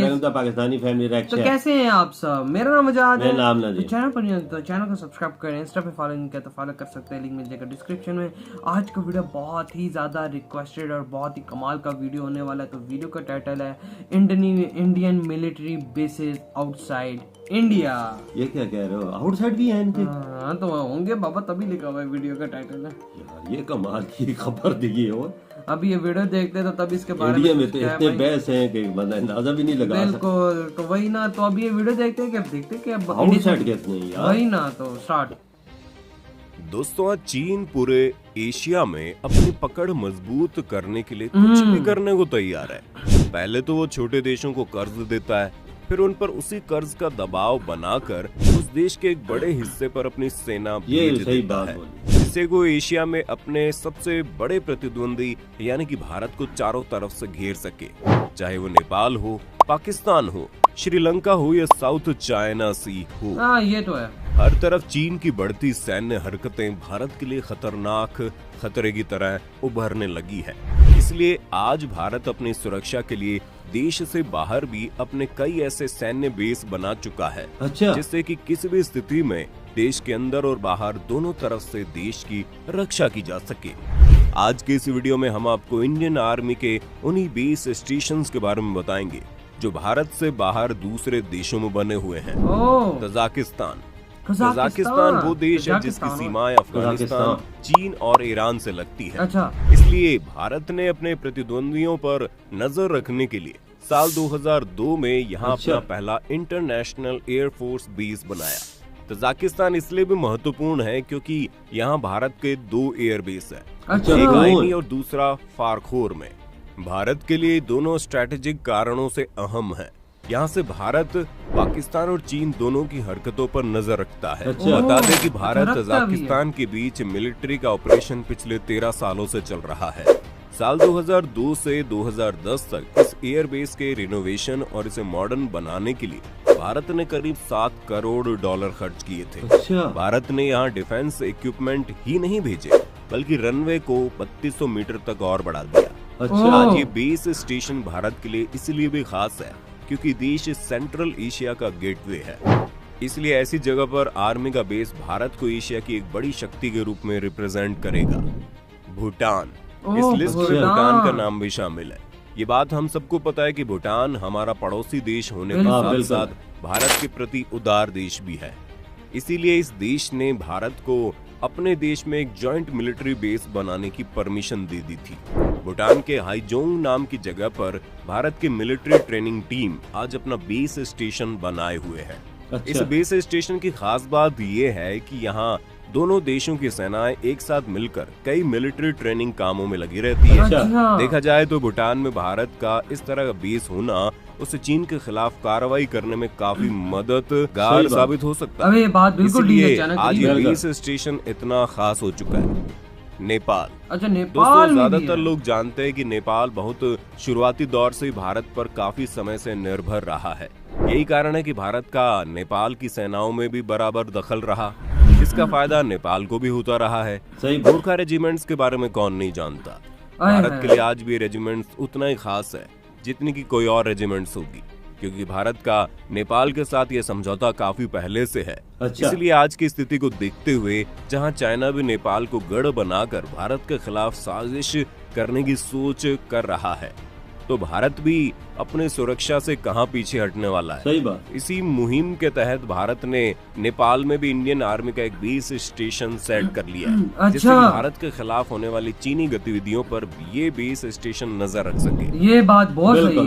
Welcome to Pakistani family reaction. तो कैसे हैं आप सब? मेरा नाम आजाद है। नाम ना चैनल पर नहीं है तो चैनल को सब्सक्राइब करें। इंस्टा पे फॉलो नहीं किया तो फॉलो कर सकते हैं, लिंक मिल जाएगा डिस्क्रिप्शन में। आज का वीडियो बहुत ही ज़्यादा रिक्वेस्टेड और बहुत ही कमाल का वीडियो होने वाला है। तो वीडियो का टाइटल है Indian military bases outside India. ये क्या कह रहे हो? आउटसाइड भी है इनके? हाँ तो होंगे बाबा, तभी लिखा हुआ है वीडियो का टाइटल है यार ये कमाल की खबर दी हो। अभी ये वीडियो देखते तो तब इसके बारे इंडिया में तो इतने बहस हैं कि बंदा अंदाजा भी नहीं लगा सकता। बिल्कुल, तो वही ना। तो अभी ये वीडियो देखते हैं कि अब देखते हैं कि अब आउटसाइड कहते हैं यार। वही ना, तो स्टार्ट। दोस्तों, आज चीन पूरे एशिया में अपनी पकड़ मजबूत करने के लिए कुछ भी करने को तैयार है। पहले तो वो छोटे देशों को कर्ज देता है, फिर उन पर उसी कर्ज का दबाव बनाकर उस देश के एक बड़े हिस्से पर अपनी सेना भेज देता है, जिससे वो एशिया में अपने सबसे बड़े प्रतिद्वंदी यानी कि भारत को चारों तरफ से घेर सके। चाहे वो नेपाल हो, पाकिस्तान हो, श्रीलंका हो या साउथ चाइना सी हो। हाँ ये तो है। हर तरफ चीन की बढ़ती सैन्य हरकतें भारत के लिए खतरनाक खतरे की तरह उभरने लगी है। इसलिए आज भारत अपनी सुरक्षा के लिए देश से बाहर भी अपने कई ऐसे सैन्य बेस बना चुका है, जिससे कि किसी भी स्थिति में देश के अंदर और बाहर दोनों तरफ से देश की रक्षा की जा सके। आज के इस वीडियो में हम आपको इंडियन आर्मी के उन्हीं बेस स्टेशंस के बारे में बताएंगे जो भारत से बाहर दूसरे देशों में बने हुए हैं। तजाकिस्तान वो देश है जिसकी सीमाएं अफगानिस्तान, चीन और ईरान से लगती है। इसलिए भारत ने अपने प्रतिद्वंदियों पर नजर रखने के लिए साल 2002 में यहाँ अपना पहला इंटरनेशनल एयरफोर्स बेस बनाया। तजाकिस्तान इसलिए भी महत्वपूर्ण है क्योंकि यहाँ भारत के 2 एयर बेस है, एक आईनी और दूसरा फारखोर में। भारत के लिए दोनों स्ट्रेटेजिक कारणों से अहम है। यहाँ से भारत पाकिस्तान और चीन दोनों की हरकतों पर नजर रखता है। बता दें कि भारत तजाकिस्तान के बीच मिलिट्री का ऑपरेशन पिछले 13 सालों से चल रहा है। साल 2002 से 2010 तक इस एयरबेस के रिनोवेशन और इसे मॉडर्न बनाने के लिए भारत ने करीब $7 करोड़ खर्च किए थे। भारत ने यहाँ डिफेंस इक्विपमेंट ही नहीं भेजे, बल्कि रनवे को 3200 मीटर तक और बढ़ा दिया। आज ये बेस स्टेशन भारत के लिए इसलिए भी खास है क्योंकि देश सेंट्रल एशिया का गेटवे है। इसलिए ऐसी जगह पर आर्मी का बेस भारत को एशिया की एक बड़ी शक्ति के रूप में रिप्रेजेंट करेगा। भूटान, इस लिस्ट में भूटान का नाम भी शामिल है। ये बात हम सबको पता है कि भूटान हमारा पड़ोसी देश होने के साथ साथ भारत के प्रति उदार देश भी है। इसीलिए इस देश ने भारत को अपने देश में एक जॉइंट मिलिट्री बेस बनाने की परमिशन दे दी थी। भूटान के हाईजोंग नाम की जगह पर भारत की मिलिट्री ट्रेनिंग टीम आज अपना बेस स्टेशन बनाए हुए है। इस बेस स्टेशन की खास बात ये है कि यहाँ दोनों देशों की सेनाएं एक साथ मिलकर कई मिलिट्री ट्रेनिंग कामों में लगी रहती है। देखा जाए तो भूटान में भारत का इस तरह का बेस होना उससे चीन के खिलाफ कार्रवाई करने में काफी मददगार साबित हो सकता है। इसलिए आज ये बेस स्टेशन इतना खास हो चुका है। नेपाल। दोस्तों, ज्यादातर लोग जानते हैं कि नेपाल बहुत शुरुआती दौर से भारत पर काफी समय से निर्भर रहा है। यही कारण है कि भारत का नेपाल की सेनाओं में भी बराबर दखल रहा। इसका फायदा नेपाल को भी होता रहा है। गोरखा रेजिमेंट्स के बारे में कौन नहीं जानता। भारत के लिए आज भी रेजिमेंट्स उतना ही खास है जितनी की कोई और रेजिमेंट्स होगी, क्योंकि भारत का नेपाल के साथ ये समझौता काफी पहले से है। इसलिए आज की स्थिति को देखते हुए जहां चाइना भी नेपाल को गढ़ बनाकर भारत के खिलाफ साजिश करने की सोच कर रहा है, तो भारत भी अपनी सुरक्षा से कहां पीछे हटने वाला है। सही बात। इसी मुहिम के तहत भारत ने नेपाल में भी इंडियन आर्मी का एक बेस स्टेशन सेट कर लिया है, जिससे भारत के खिलाफ होने वाली चीनी गतिविधियों पर ये बेस स्टेशन नजर रख सके। ये बात बहुत सही है।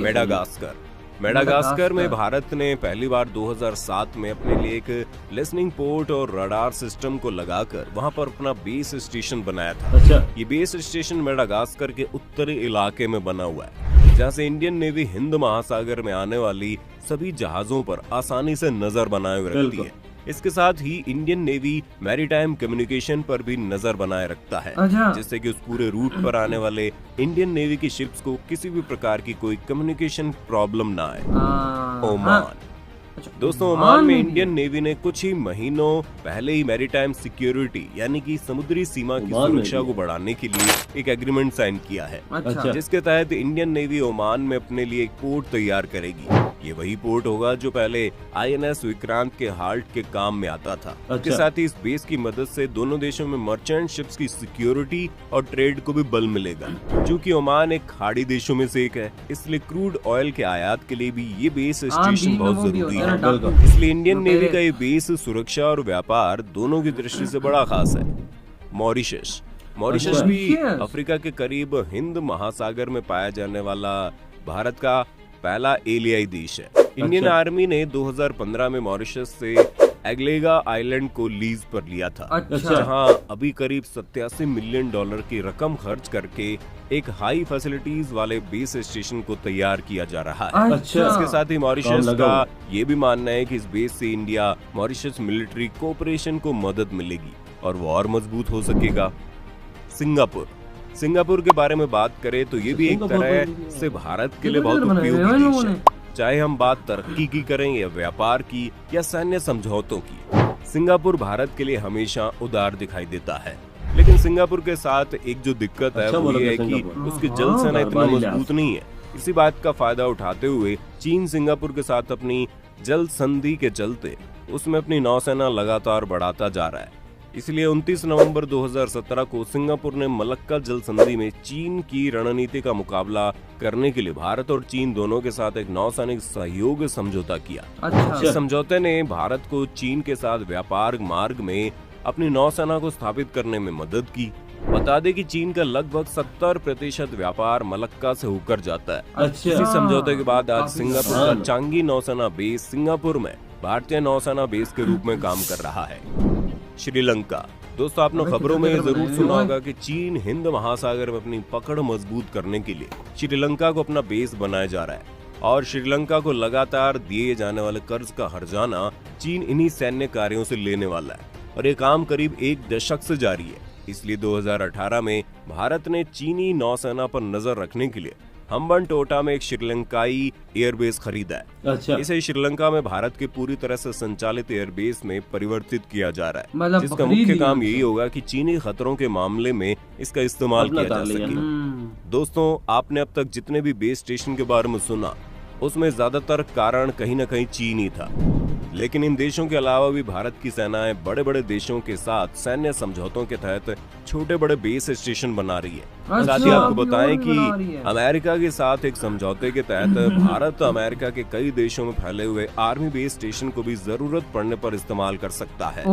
मेडागास्कर में भारत ने पहली बार 2007 में अपने लिए एक लिसनिंग पोर्ट और रडार सिस्टम को लगाकर वहां पर अपना बेस स्टेशन बनाया था। ये बेस स्टेशन मेडागास्कर के उत्तरी इलाके में बना हुआ है, जहां से इंडियन नेवी हिंद महासागर में आने वाली सभी जहाजों पर आसानी से नजर बनाए हुए रखती है। इसके साथ ही इंडियन नेवी मैरीटाइम कम्युनिकेशन पर भी नजर बनाए रखता है, जिससे कि उस पूरे रूट पर आने वाले इंडियन नेवी की शिप्स को किसी भी प्रकार की कोई कम्युनिकेशन प्रॉब्लम ना आए। ओमान। दोस्तों, ओमान में इंडियन नेवी ने कुछ ही महीनों पहले ही मैरीटाइम सिक्योरिटी यानी कि समुद्री सीमा की सुरक्षा को बढ़ाने के लिए एक एग्रीमेंट साइन किया है, जिसके तहत इंडियन नेवी ओमान में अपने लिए एक पोर्ट तैयार करेगी। ये वही पोर्ट होगा जो पहले INS विक्रांत के हाल्ट के काम में आता था। इसके साथ ही इस बेस की मदद से दोनों देशों में मर्चेंट शिप्स की सिक्योरिटी और ट्रेड को भी बल मिलेगा। चूँकि ओमान एक खाड़ी देशों में से एक है, इसलिए क्रूड ऑयल के आयात के लिए भी ये बेस स्टेशन बहुत जरूरी है। इसलिए इंडियन नेवी का ये बेस सुरक्षा और व्यापार दोनों की दृष्टि से बड़ा खास है। मॉरिशस भी अफ्रीका के करीब हिंद महासागर में पाया जाने वाला भारत का पहला एलियाई देश है। इंडियन आर्मी ने 2015 में मॉरिशस से एग्लेगा आइलैंड को लीज पर लिया था, जहां अभी करीब $87 मिलियन की रकम खर्च करके एक हाई फैसिलिटीज वाले बेस स्टेशन को तैयार किया जा रहा है। इसके साथ ही मॉरिशस का ये भी मानना है कि इस बेस से इंडिया मॉरिशस मिलिट्री कोऑपरेशन को मदद मिलेगी और वो और मजबूत हो सकेगा। सिंगापुर के बारे में बात करें तो ये भी एक तरह से भारत के लिए बहुत उपयोगी देश है। चाहे हम बात तरक्की की करें या व्यापार की या सैन्य समझौतों की, सिंगापुर भारत के लिए हमेशा उदार दिखाई देता है। लेकिन सिंगापुर के साथ एक जो दिक्कत है वो ये है कि उसकी जल सेना इतना मजबूत नहीं है। इसी बात का फायदा उठाते हुए चीन सिंगापुर के साथ अपनी जल संधि के चलते उसमें अपनी नौसेना लगातार बढ़ाता जा रहा है। इसलिए 29 नवंबर 2017 को सिंगापुर ने मलक्का जल संधि में चीन की रणनीति का मुकाबला करने के लिए भारत और चीन दोनों के साथ एक नौसैनिक सहयोग समझौता किया। इस समझौते ने भारत को चीन के साथ व्यापार मार्ग में अपनी नौसेना को स्थापित करने में मदद की। बता दें कि चीन का लगभग 70% व्यापार मलक्का से होकर जाता है। इसी समझौते के बाद आज सिंगापुर का चांगी नौसेना बेस सिंगापुर में भारतीय नौसेना बेस के रूप में काम कर रहा है। श्रीलंका, दोस्तों आपने खबरों में जरूर सुना होगा कि चीन हिंद महासागर में अपनी पकड़ मजबूत करने के लिए श्रीलंका को अपना बेस बनाया जा रहा है और श्रीलंका को लगातार दिए जाने वाले कर्ज का हर्जाना चीन इन्हीं सैन्य कार्यों से लेने वाला है और ये काम करीब 1 दशक से जारी है। इसलिए 2018 में भारत ने चीनी नौसेना पर नजर रखने के लिए हम्बनटोटा में एक श्रीलंकाई एयरबेस खरीदा है। इसे श्रीलंका में भारत के पूरी तरह से संचालित एयरबेस में परिवर्तित किया जा रहा है, जिसका मुख्य काम यही होगा कि चीनी खतरों के मामले में इसका इस्तेमाल किया जा सके। दोस्तों आपने अब तक जितने भी बेस स्टेशन के बारे में सुना उसमें ज्यादातर कारण कहीं न कहीं चीन ही था, लेकिन इन देशों के अलावा भी भारत की सेनाएं बड़े बड़े देशों के साथ सैन्य समझौतों के तहत छोटे बड़े बेस स्टेशन बना रही है। साथ ही आपको बताएं कि अमेरिका के साथ एक समझौते के तहत भारत अमेरिका के कई देशों में फैले हुए आर्मी बेस स्टेशन को भी जरूरत पड़ने पर इस्तेमाल कर सकता है,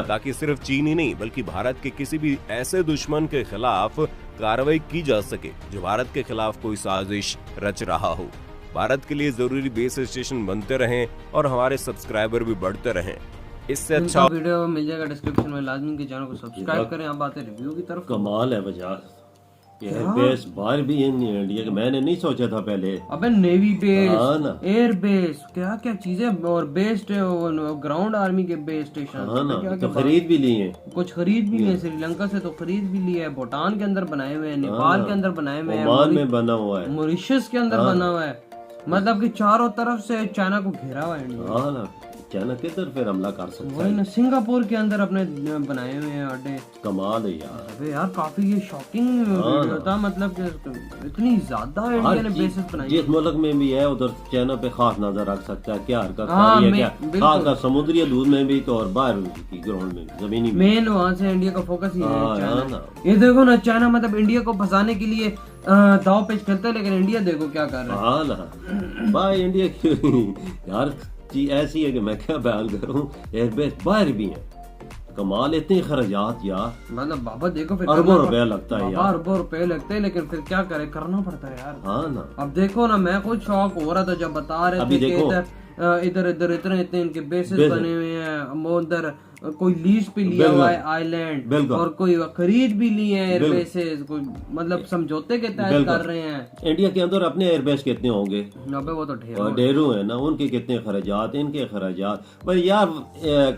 ताकि सिर्फ चीन ही नहीं बल्कि भारत के किसी भी ऐसे दुश्मन के खिलाफ कार्रवाई की जा सके जो भारत के खिलाफ कोई साजिश रच रहा हो। भारत के लिए जरूरी बेस स्टेशन बनते रहें और हमारे सब्सक्राइबर भी बढ़ते रहें। इससे अच्छा वीडियो मिल जाएगा डिस्क्रिप्शन में, लाजमी के चैनल को सब्सक्राइब करें। आप आते रिव्यू की तरफ। कमाल है बजाज, एयरबेस बाहर भी है इंडिया के, मैंने नहीं सोचा था पहले। अबे नेवी बेस, एयर बेस, क्या क्या चीजें, और बेस्ड ग्राउंड आर्मी के बेस स्टेशन तो खरीद भी लिए, कुछ खरीद भी लिए, श्रीलंका से तो खरीद भी लिए, भूटान के अंदर बनाए हुए हैं, नेपाल के अंदर बनाए हुए हैं, ओमान में बना हुआ है, मॉरिशस के अंदर बना हुआ है। मतलब कि चारों तरफ से चाइना को घेरा हुआ है इंडिया। चाइना किधर फिर हमला कर सकता है? सिंगापुर के अंदर अपने बनाए हुए हैं अड्डे। कमाल है यार। अबे यार काफी ये शॉकिंग वीडियो था, मतलब कि इतनी ज्यादा इंडिया ने बेसिस बनाई। जिस मुल्क में भी है उधर चाइना पे खास नजर रख सकता है, क्या हरकत है क्या, खासकर समुद्री हदूद में भी तो और बाहर की ग्राउंड में, जमीनी में। मेन वहाँ से इंडिया का फोकस ही है चाइना। ये देखो ना, चाइना मतलब इंडिया को फंसाने के लिए दाव पेच खेलता है, लेकिन इंडिया देखो क्या कर रहा है। भाई इंडिया की यार चीज ऐसी है कि मैं क्या बयान करूं, एयरबेस बाहर भी है। कमाल, इतने खर्चात यार, मतलब बाबा देखो फिर अरबों रुपया लगता है यार, अरबों रुपए लगते हैं, लेकिन फिर क्या करे, करना पड़ता है यार। हाँ ना। अब देखो ना, मैं खुद शौक हो रहा था जब बता रहे थे कि इधर इतने इनके बेसिस बने हुए हैं, उधर कोई लीज पे लिया हुआ है आइलैंड, और कोई खरीद भी लिए हैं एयरबेसेस, कोई मतलब समझौते के तहत कर रहे हैं। इंडिया के अंदर अपने एयरबेस कितने होंगे? वो तो ढेरों है ना, उनके कितने खर्चात, इनके खर्चात। पर यार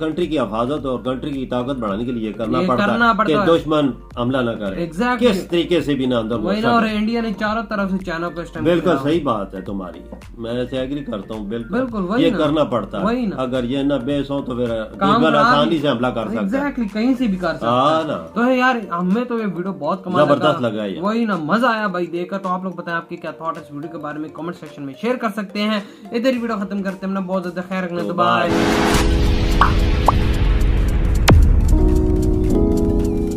कंट्री की हिफाजत और कंट्री की ताकत बढ़ाने के लिए करना पड़ता है कि दुश्मन हमला न करे, किस तरीके से भी ना अंदर। और इंडिया ने चारों तरफ से चाइना को, बिल्कुल सही बात है तुम्हारी, मैं ऐसे एग्री करता हूँ, बिल्कुल ये करना पड़ता है। अगर ये न बेस हो तो फिर आसानी गलती से हमला कर सकता है। एग्जैक्टली, कहीं से भी कर सकता है ना। तो है यार, हमें तो ये वीडियो बहुत कमाल जबरदस्त लगा यार, वही ना, मजा आया भाई देखकर। तो आप लोग बताएं आपके क्या थॉट इस वीडियो के बारे में, कमेंट सेक्शन में शेयर कर सकते हैं। इधर ही वीडियो खत्म करते हैं, अपना बहुत ज्यादा ख्याल रखना, तो बाय।